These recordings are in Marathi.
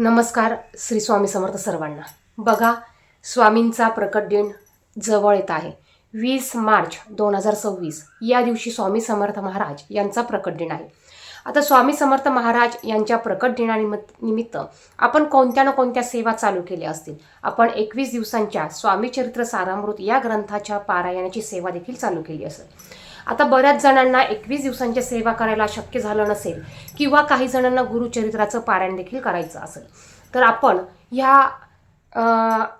नमस्कार. श्री स्वामी समर्थ सर्वांना. बघा, स्वामींचा प्रकट दिन जवळ येत आहे. 20 मार्च 2026 या दिवशी स्वामी समर्थ महाराज यांचा प्रकट दिन आहे. आता स्वामी समर्थ महाराज यांच्या प्रकट दिनानिमित्त आपण कोणत्या ना कोणत्या सेवा चालू केल्या असतील. आपण 21 दिवसांच्या स्वामी चरित्र सारामृत या ग्रंथाच्या पारायणाची सेवा देखील चालू केली असेल. आता बऱ्याच जणांना 21 दिवसांच्या सेवा करायला शक्य झालं नसेल किंवा काही जणांना गुरुचरित्राचं पारायण देखील करायचं असेल, तर आपण ह्या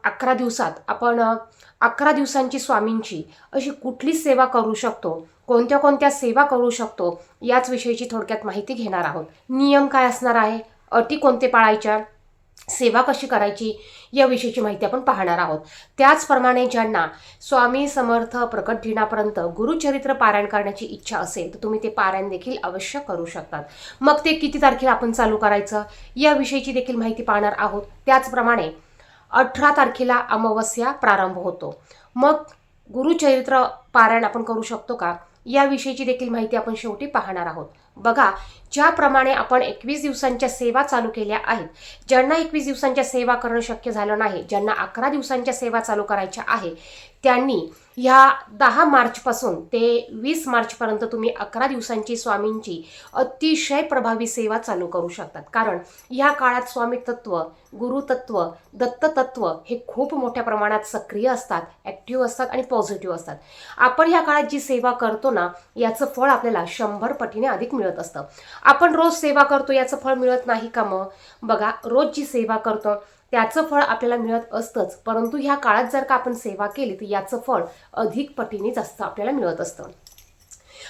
11 दिवसात आपण 11 दिवसांची स्वामींची अशी कुठली सेवा करू शकतो, कोणत्या कोणत्या सेवा करू शकतो, याच विषयीची थोडक्यात माहिती घेणार आहोत. नियम काय असणार आहे, अटी कोणते पाळायच्या, सेवा कशी करायची, या विषयीची माहिती आपण पाहणार आहोत. त्याचप्रमाणे ज्यांना स्वामी समर्थ प्रकट दिनापर्यंत गुरुचरित्र पारायण करण्याची इच्छा असेल तर तुम्ही ते पारायण देखील अवश्य करू शकतात. मग ते किती तारखेला आपण चालू करायचं, या विषयीची देखील माहिती पाहणार आहोत. त्याचप्रमाणे 18 तारखेला अमावस्या प्रारंभ होतो. मग गुरुचरित्र पारायण आपण करू शकतो का, या विषयीची देखील माहिती आपण शेवटी पाहणार आहोत. बघा, ज्याप्रमाणे आपण 21 दिवसांच्या सेवा चालू केल्या आहेत, ज्यांना 21 दिवसांच्या सेवा करणं शक्य झालं नाही, ज्यांना 11 दिवसांच्या सेवा चालू करायच्या आहे, त्यांनी ह्या 10 मार्चपासून ते 20 मार्चपर्यंत तुम्ही 11 दिवसांची स्वामींची अतिशय प्रभावी सेवा चालू करू शकतात. कारण ह्या काळात स्वामी तत्व, गुरुतत्व, दत्ततत्व हे खूप मोठ्या प्रमाणात सक्रिय असतात, ॲक्टिव्ह असतात आणि पॉझिटिव्ह असतात. आपण ह्या काळात जी सेवा करतो ना, याचं फळ आपल्याला 100 पटीने अधिक मिळत असतं. आपण रोज सेवा करतो, याचं फळ मिळत नाही का? मग बघा, रोज जी सेवा करतो त्याचं फळ आपल्याला मिळत असतंच, परंतु ह्या काळात जर का आपण सेवा केली तर याचं फळ अधिक पटीने जास्त आपल्याला मिळत असतं.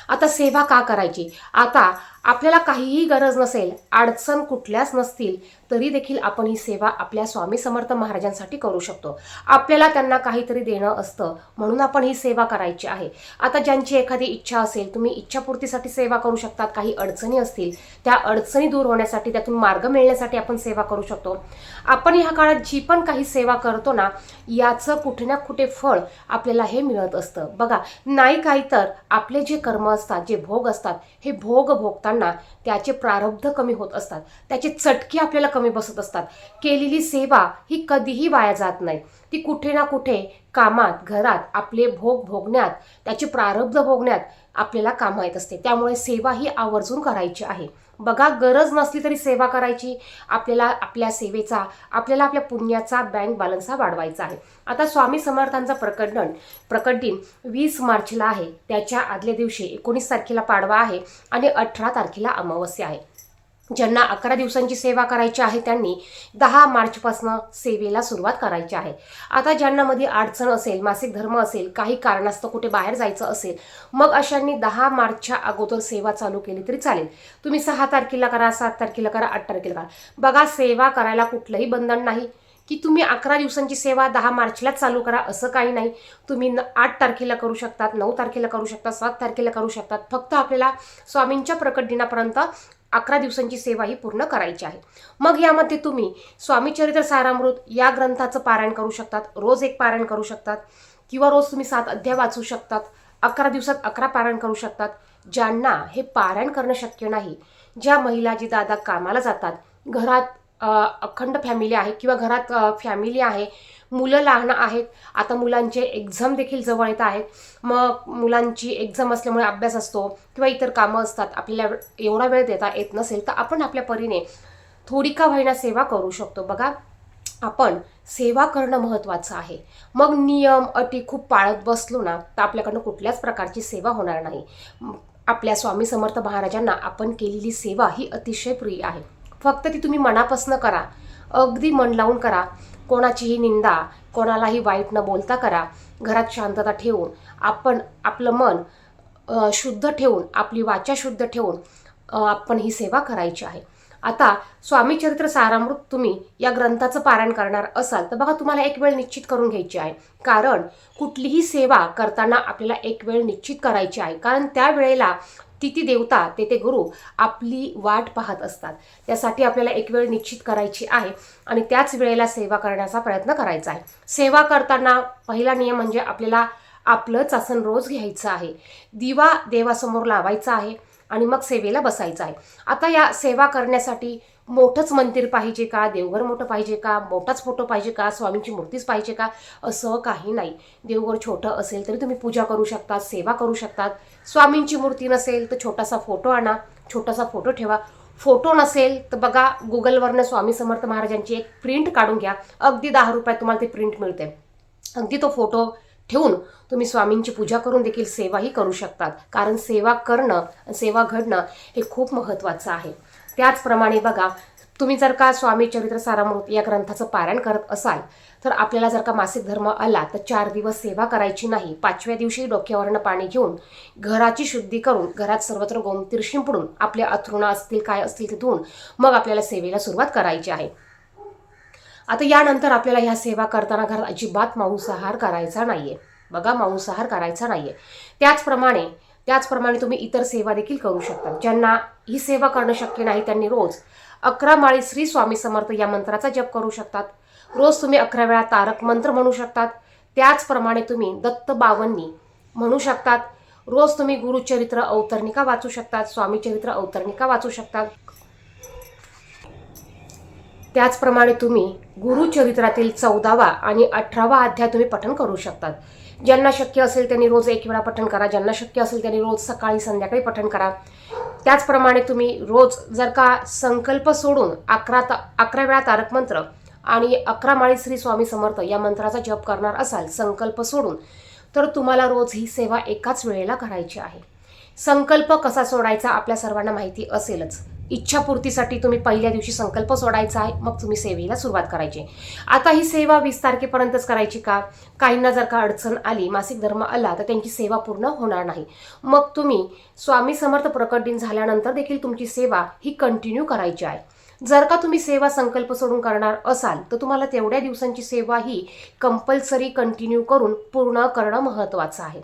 आता सेवा का करायची? आता आपल्याला काहीही गरज नसेल, अडचण कुठल्याच नसतील, तरी देखील आपण ही सेवा आपल्या स्वामी समर्थ महाराजांसाठी करू शकतो. आपल्याला त्यांना काहीतरी देणं असतं, म्हणून आपण ही सेवा करायची आहे. आता ज्यांची एखादी इच्छा असेल, तुम्ही इच्छापूर्तीसाठी सेवा करू शकतात. काही अडचणी असतील, त्या अडचणी दूर होण्यासाठी, त्यातून मार्ग मिळण्यासाठी आपण सेवा करू शकतो. आपण ह्या काळात जी पण काही सेवा करतो ना, याचं कुठे ना कुठे फळ आपल्याला हे मिळत असतं. बघा, नाही काही तर आपले जे कर्म असतात, जे भोग असतात, हे भोग भोगताना त्याचे प्रारब्ध कमी होत असतात, त्याचे चटके आपल्याला कमी बसत असतात. केलेली सेवा ही कधीही वाया जात नाही. ती कुठे ना कुठे कामात, घरात आपले भोग भोगण्यात, त्याचे प्रारब्ध भोगण्यात आपल्याला कामं येत असते. त्यामुळे सेवा ही आवर्जून करायची आहे. बघा, गरज नसली तरी सेवा करायची. आपल्याला आपल्या सेवेचा, आपल्याला आपल्या पुण्याचा बँक बॅलन्स हा वाढवायचा आहे. आता स्वामी समर्थांचा प्रकट दिन 20 मार्चला आहे. त्याच्या आदल्या दिवशी 19 तारखेला पाडवा आहे आणि 18 तारखेला अमावस्या आहे. ज्यांना 11 दिवसांची सेवा करायची आहे त्यांनी 10 मार्चपासून सेवेला सुरुवात करायची आहे. आता ज्यांना मध्ये अडचण असेल, मासिक धर्म असेल, काही कारणास्तव कुठे बाहेर जायचं असेल, मग अशांनी 10 मार्चच्या अगोदर सेवा चालू केली तरी चालेल. तुम्ही 6 तारखेला करा, 7 तारखेला करा, 8 तारखेला करा. बघा, सेवा करायला कुठलंही बंधन नाही की तुम्ही 11 दिवसांची सेवा 10 मार्चलाच चालू करा, असं काही नाही. तुम्ही 8 तारखेला करू शकतात, 9 तारखेला करू शकतात, 7 तारखेला करू शकतात. फक्त आपल्याला स्वामींच्या प्रकट दिनापर्यंत 11 दिवसांची सेवा ही पूर्ण करायची आहे. मग यामध्ये तुम्ही स्वामी चरित्र सारामृत या ग्रंथाचं पारायण करू शकतात. रोज एक पारायण करू शकतात किंवा रोज तुम्ही 7 अध्याय वाचू शकतात. 11 दिवसात 11 पारायण करू शकतात. ज्यांना हे पारायण करणं शक्य नाही, ज्या महिला जी दादा कामाला जातात, घरात अखंड फॅमिली आहे किंवा घरात फॅमिली आहे, मुलं लहान आहेत, आता मुलांचे एक्झाम देखील जवळ येत आहेत, मग मुलांची एक्झाम असल्यामुळे अभ्यास असतो किंवा इतर कामं असतात, आपल्याला एवढा वेळ देता येत नसेल, तर आपण आपल्या परीने थोडी का होईना सेवा करू शकतो. बघा, आपण सेवा करणं महत्त्वाचं आहे. मग नियम अटी खूप पाळत बसलो ना, तर आपल्याकडनं कुठल्याच प्रकारची सेवा होणार नाही. आपल्या स्वामी समर्थ महाराजांना आपण केलेली सेवा ही अतिशय प्रिय आहे. फक्त ती तुम्ही मनापासून करा, अगदी मन लावून करा. कोणाचीही निंदा, कोणालाही वाईट न बोलता करा. घरात शांतता ठेवून, आपण आपलं मन शुद्ध ठेवून, आपली वाचा शुद्ध ठेवून आपण ही सेवा करायची आहे. आता स्वामी चरित्र सारामृत तुम्ही या ग्रंथाचं पारायण करणार असाल तर बघा, तुम्हाला एक वेळ निश्चित करून घ्यायची आहे. कारण कुठलीही सेवा करताना आपल्याला एक वेळ निश्चित करायची आहे. कारण त्या वेळेला तिथी देवता, ते गुरु आपली वाट पाहत असतात. त्यासाठी आपल्याला एक वेळ निश्चित करायची आहे आणि त्याच वेळेला सेवा करण्याचा प्रयत्न करायचा आहे. सेवा करताना पहिला नियम म्हणजे आपल्याला आपलंच आसन रोज घ्यायचं आहे. दिवा देवासमोर लावायचा आहे आणि मग सेवेला बसायचं आहे. आता या सेवा करण्यासाठी मोठंच मंदिर पाहिजे का, देवघर मोठं पाहिजे का, मोठाच फोटो पाहिजे का, स्वामींची मूर्तीच पाहिजे का, असं काही नाही. देवघर छोटं असेल तरी तुम्ही पूजा करू शकतात, सेवा करू शकतात. स्वामींची मूर्ती नसेल तर छोटासा फोटो आणा, छोटासा फोटो ठेवा. फोटो नसेल तर बघा, गुगलवरनं स्वामी समर्थ महाराजांची एक प्रिंट काढून घ्या. अगदी 10 रुपयात तुम्हाला ती प्रिंट मिळते. अगदी तो फोटो ठेवून तुम्ही स्वामींची पूजा करून देखील सेवाही करू शकतात. कारण सेवा करणं, सेवा घडणं हे खूप महत्त्वाचं आहे. त्याचप्रमाणे बघा, तुम्ही जर का स्वामी चरित्र सारामृत या ग्रंथाचं पारायण करत असाल तर आपल्याला जर का मासिक धर्म आला तर 4 दिवस सेवा करायची नाही. 5व्या दिवशी डोक्यावरनं पाणी घेऊन घराची शुद्धी करून घरात सर्वत्र गोमतीर शिंपडून आपल्या अथरुणा असतील काय असतील ते धुवून मग आपल्याला सेवेला सुरुवात करायची आहे. आता यानंतर आपल्याला ह्या सेवा करताना घरात अजिबात मांसाहार करायचा नाहीये. बघा, मांसाहार करायचा नाहीये. त्याचप्रमाणे तुम्ही इतर सेवा देखील करू शकता. ज्यांना ही सेवा करणं शक्य नाही त्यांनी रोज 11 माळी श्री स्वामी समर्थ या मंत्राचा जप करू शकतात. रोज तुम्ही 11 वेळा तारक मंत्र म्हणू शकतात. त्याचप्रमाणे तुम्ही दत्त बावन्नी म्हणू शकतात. रोज तुम्ही गुरुचरित्र अवतरणिका वाचू शकतात, स्वामी चरित्र अवतरणिका वाचू शकतात. त्याचप्रमाणे तुम्ही गुरुचरित्रातील 14वा आणि 18वा अध्याय तुम्ही पठण करू शकतात. ज्यांना शक्य असेल त्यांनी रोज 1 वेळा पठण करा. ज्यांना शक्य असेल त्यांनी रोज सकाळी संध्याकाळी पठण करा. त्याचप्रमाणे तुम्ही रोज जर का संकल्प सोडून 11 वेळा तारक मंत्र आणि 11 माळी श्री स्वामी समर्थ या मंत्राचा जप करणार असाल संकल्प सोडून, तर तुम्हाला रोज ही सेवा एकाच वेळेला करायची आहे. संकल्प कसा सोडायचा आपल्या सर्वांना माहिती असेलच. इच्छापूर्तीसाठी तुम्ही पहिल्या दिवशी संकल्प सोडायचा आहे, मग तुम्ही सेवेला सुरुवात करायची. आता ही सेवा 20 तारखेपर्यंतच करायची का? काहींना जर का अडचण आली, मासिक धर्म आला, तर त्यांची सेवा पूर्ण होणार नाही. मग तुम्ही स्वामी समर्थ प्रकट दिन झाल्यानंतर देखील तुमची सेवा ही कंटिन्यू करायची आहे. जर का तुम्ही सेवा संकल्प सोडून करणार असाल तर तुम्हाला तेवढ्या दिवसांची सेवा ही कंपल्सरी कंटिन्यू करून पूर्ण करणं महत्त्वाचं आहे.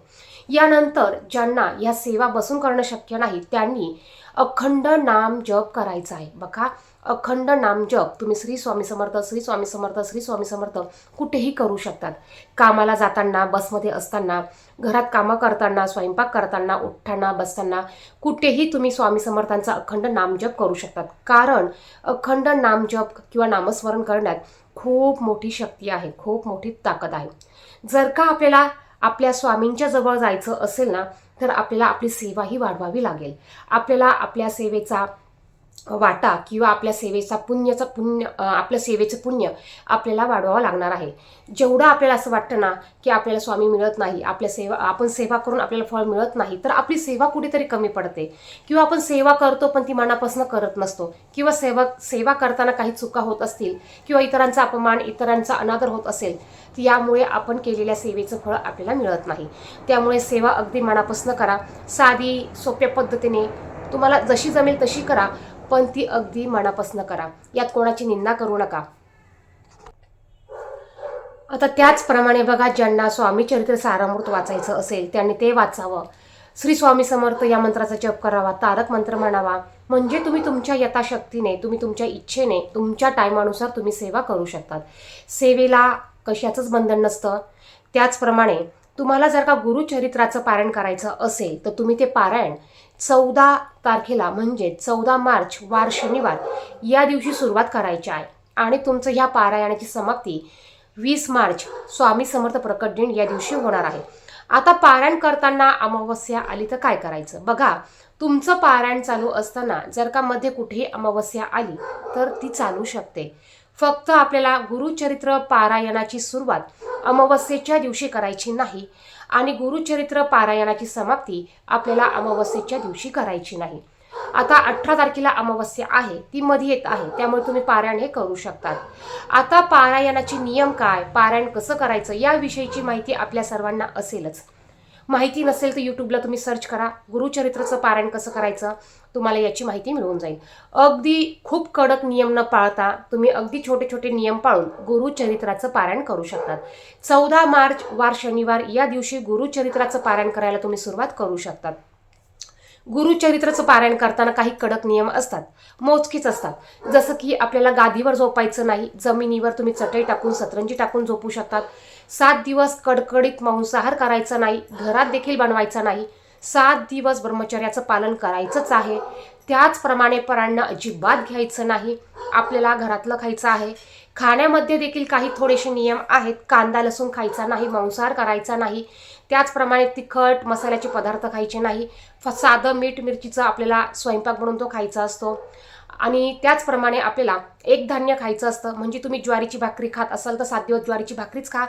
यानंतर ज्यांना या सेवा बसून करणं शक्य नाही त्यांनी अखंड नाम जप करायचा आहे. बघा, अखंड नाम जप तुम्ही श्री स्वामी समर्थ, श्री स्वामी समर्थ, श्री स्वामी समर्थ कुठेही करू शकतात. कामाला जाताना, बसमध्ये असताना, घरात कामं करताना, स्वयंपाक करताना, उठताना, बसताना कुठेही तुम्ही स्वामी समर्थांचा अखंड नामजप करू शकतात. कारण अखंड नामजप किंवा नामस्मरण करण्यात खूप मोठी शक्ती आहे, खूप मोठी ताकद आहे. जर का आपल्याला आपल्या स्वामींच्या जवळ जायचं असेल ना, तर आपल्याला आपली सेवाही वाढवावी लागेल. आपल्याला आपल्या सेवेचा वाटा किंवा आपल्या सेवेचं पुण्य आपल्याला वाढवावं लागणार आहे. जेवढं आपल्याला असं वाटतं ना की आपल्याला स्वामी मिळत नाही, आपण सेवा करून आपल्याला फळ मिळत नाही, तर आपली सेवा कुठेतरी कमी पडते. किंवा आपण सेवा करतो पण ती मनापासून करत नसतो, किंवा सेवा करताना काही चुका होत असतील, किंवा इतरांचा अपमान, इतरांचा अनादर होत असेल, तर यामुळे आपण केलेल्या सेवेचं फळ आपल्याला मिळत नाही. त्यामुळे सेवा अगदी मनापासून करा. साधी सोप्या पद्धतीने तुम्हाला जशी जमेल तशी करा, पण ती अगदी मनापासून करा. यात कोणाची निंदा करू नका. आता त्याचप्रमाणे बघा, ज्यांना स्वामी चरित्र सारामृत वाचायचं असेल त्यांनी ते वाचावं. श्री स्वामी समर्थ या मंत्राचा जप करावा, तारक मंत्र म्हणावा. म्हणजे तुम्ही तुमच्या यथाशक्तीने, तुम्ही तुमच्या इच्छेने, तुमच्या टायमानुसार तुम्ही सेवा करू शकतात. सेवेला कशाचंच बंधन नसतं. त्याचप्रमाणे तुम्हाला जर का गुरुचरित्राचं पारायण करायचं असेल तर तुम्ही ते पारायण 14 तारखेला म्हणजे 14 मार्च वार शनिवार या दिवशी सुरुवात करायची आहे. आणि तुमचं ह्या पारायणाची समाप्ती 20 मार्च स्वामी समर्थ प्रकट दिन या दिवशी होणार आहे. आता पारायण करताना अमावस्या आली तर काय करायचं? बघा, तुमचं पारायण चालू असताना जर का मध्ये कुठेही अमावस्या आली तर ती चालू शकते. फक्त आपल्याला गुरुचरित्र पारायणाची सुरुवात अमावस्येच्या दिवशी करायची नाही आणि गुरुचरित्र पारायणाची समाप्ती आपल्याला अमावस्येच्या दिवशी करायची नाही. आता 18 तारखेला अमावस्या आहे, ती मध्ये येत आहे, त्यामुळे तुम्ही पारायण हे करू शकतात. आता पारायणाचे नियम काय, पारायण कसं करायचं याविषयीची माहिती आपल्या सर्वांना असेलच. माहिती नसेल तर यूट्यूबला तुम्ही सर्च करा, गुरुचरित्राचं पारायण कसं करायचं, तुम्हाला याची माहिती मिळून जाईल. अगदी खूप कडक नियम न पाळता तुम्ही अगदी छोटे छोटे नियम पाळून गुरुचरित्राचं पारायण करू शकतात. 14 मार्च वार शनिवार या दिवशी गुरुचरित्राचं पारायण करायला तुम्ही सुरुवात करू शकतात. गुरुचरित्राचं पारायण करताना काही कडक नियम असतात, मोजकीच असतात. जसं की आपल्याला गादीवर झोपायचं नाही, जमिनीवर तुम्ही चटई टाकून, सतरंजी टाकून झोपू शकतात. 7 दिवस कडकडीत मांसाहार करायचा नाही, घरात देखील बनवायचा नाही. 7 दिवस ब्रह्मचर्याचं पालन करायचंच आहे. त्याचप्रमाणे परांना अजिबात घ्यायचं नाही. आपल्याला घरातलं खायचं आहे. खाण्यामध्ये देखील काही थोडेसे नियम आहेत. कांदा लसूण खायचा नाही, मांसाहार करायचा नाही. त्याचप्रमाणे तिखट मसाल्याचे पदार्थ खायचे नाही. साधं मीठ मिरचीचं आपल्याला स्वयंपाक बनवून तो खायचा असतो. आणि त्याचप्रमाणे आपल्याला एक धान्य खायचं असतं. म्हणजे तुम्ही ज्वारीची भाकरी खात असाल तर 7 दिवस ज्वारीची भाकरीच खा.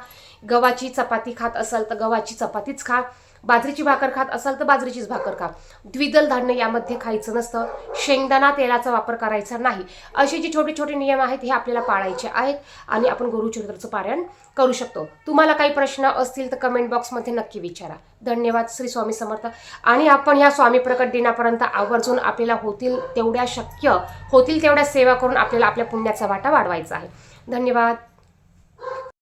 गव्हाची चपाती खात असाल तर गव्हाची चपातीच खा. बाजरीची भाकर खात असाल तर बाजरीचीच भाकर खा. द्विदल धान्य यामध्ये खायचं नसतं. शेंगदाणा तेलाचा वापर करायचा नाही. असे जे छोटे छोटे नियम आहेत हे आपल्याला पाळायचे आहेत आणि आपण गुरुचरित्राचं पारायण करू शकतो. तुम्हाला काही प्रश्न असतील तर कमेंट बॉक्समध्ये नक्की विचारा. धन्यवाद. श्री स्वामी समर्थ. आणि आपण ह्या स्वामी प्रकट दिनापर्यंत आवर्जून आपल्याला होतील तेवढ्या सेवा करून आपल्याला आपल्या पुण्याचा वाटा वाढवायचा आहे. धन्यवाद.